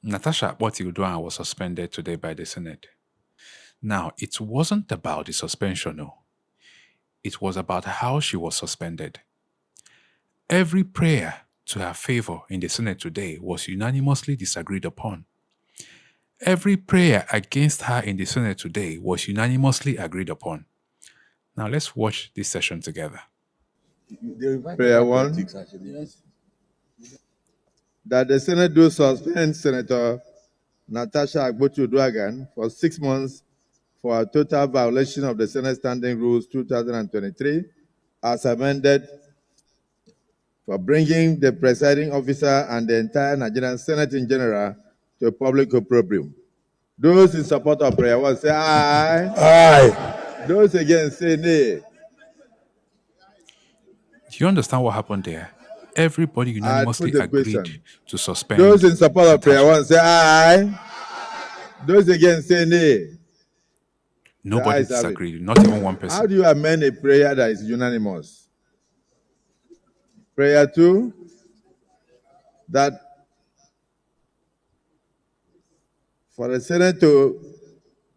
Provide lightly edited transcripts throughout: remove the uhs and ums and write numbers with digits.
Natasha Akpoti-Uduaghan was suspended today by the Senate. Now, it wasn't about the suspension, no. It was about how she was suspended. Every prayer to her favor in the Senate today was unanimously disagreed upon. Every prayer against her in the Senate today was unanimously agreed upon. Now, let's watch this session together. Prayer one, that the Senate do suspend Senator Natasha Akpoti-Uduaghan for 6 months for a total violation of the Senate Standing Rules 2023 as amended for bringing the presiding officer and the entire Nigerian Senate in general to public opprobrium. Those in support of prayer one say aye. Aye. Those against say nay. Do you understand what happened there? Everybody unanimously agreed to suspend. Those in support of prayer one say aye. Those against say nay. Nobody disagreed, not even one person. How do you amend a prayer that is unanimous? Prayer two, that for the Senate to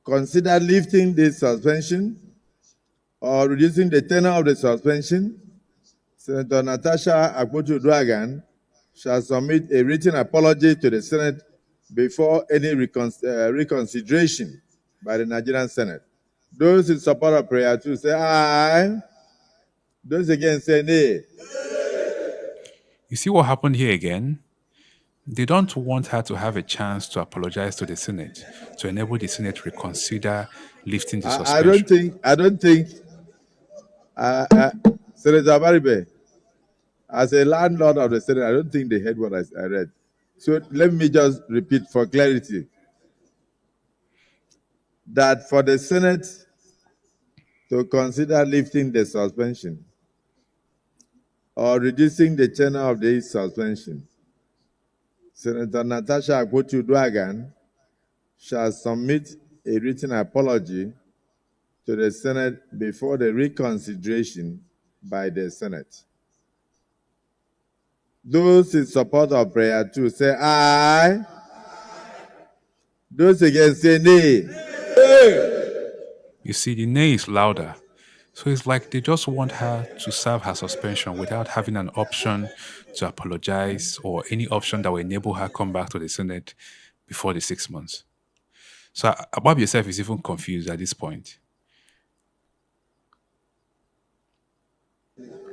consider lifting this suspension or reducing the tenor of the suspension, Senator Natasha Akpoti-Uduaghan shall submit a written apology to the Senate before any reconsideration by the Nigerian Senate. Those in support of prayer two say aye. Those against say nay. You see what happened here again? They don't want her to have a chance to apologize to the Senate to enable the Senate reconsider lifting the suspension. I don't think, Senator Baribe, as a landlord of the Senate, I don't think they heard what I read. So let me just repeat for clarity that for the Senate to consider lifting the suspension or reducing the tenor of the suspension, Senator Natasha Akpoti-Uduaghan shall submit a written apology to the Senate before the reconsideration by the Senate. Those in support of prayer two say aye. Those against say nay. You see, the nay is louder. So it's like they just want her to serve her suspension without having an option to apologize or any option that will enable her come back to the Senate before the 6 months. So Abab yourself is even confused at this point.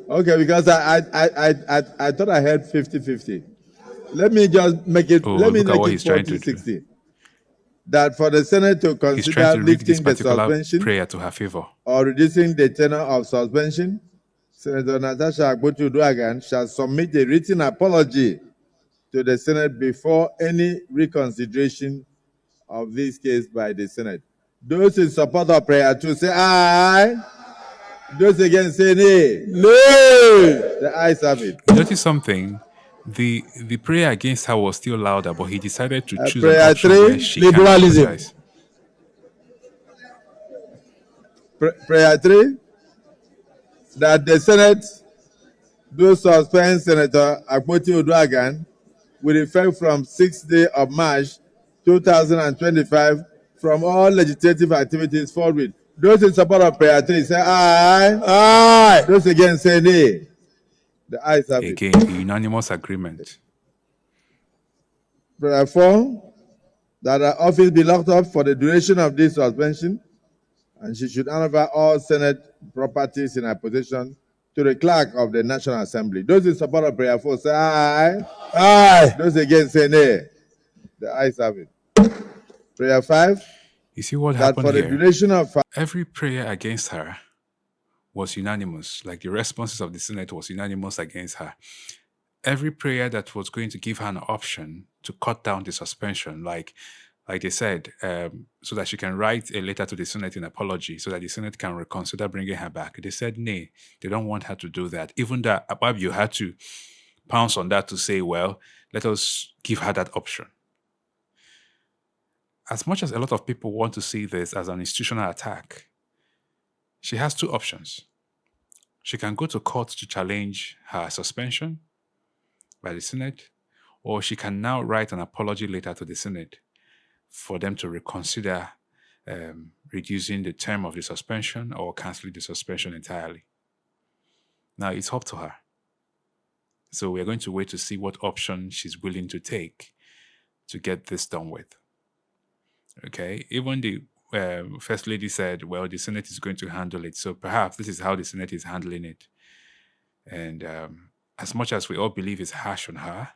Okay, because I thought I heard 50-50. Let me just make it, let me make it 40-60. That for the Senate to consider lifting the suspension prayer to her favor or reducing the tenor of suspension, Senator Natasha Akpoti-Uduaghan shall submit a written apology to the Senate before any reconsideration of this case by the Senate. Those in support of prayer to say aye. Those against say nay. Nay. The ayes have it. Notice something. The prayer against her was still louder, but he decided to choose prayer an option where she liberalism. Can apologize. Prayer 3, that the Senate do suspend Senator Akpoti-Uduaghan with effect from 6th day of March 2025 from all legislative activities forward. Those in support of prayer 3 say aye. Aye. Those against say nay. The ayes have it. Again, unanimous agreement. Prayer 4, that her office be locked up for the duration of this suspension, and she should hand over all Senate properties in her possession to the clerk of the National Assembly. Those in support of prayer 4 say aye. Aye. Those against say nay. The ayes have it. Prayer 5. You see what happened for the here? Duration of every prayer against her was unanimous. Like the responses of the Senate was unanimous against her. Every prayer that was going to give her an option to cut down the suspension, like they said, so that she can write a letter to the Senate in apology, so that the Senate can reconsider bringing her back. They said, nay, they don't want her to do that. Even that, Abab, had to pounce on that to say, well, let us give her that option. As much as a lot of people want to see this as an institutional attack, she has two options. She can go to court to challenge her suspension by the Senate, or she can now write an apology letter to the Senate for them to reconsider reducing the term of the suspension or canceling the suspension entirely. Now, it's up to her. So we're going to wait to see what option she's willing to take to get this done with. Okay, even the First Lady said, well, the Senate is going to handle it. So perhaps this is how the Senate is handling it. And as much as we all believe it's harsh on her,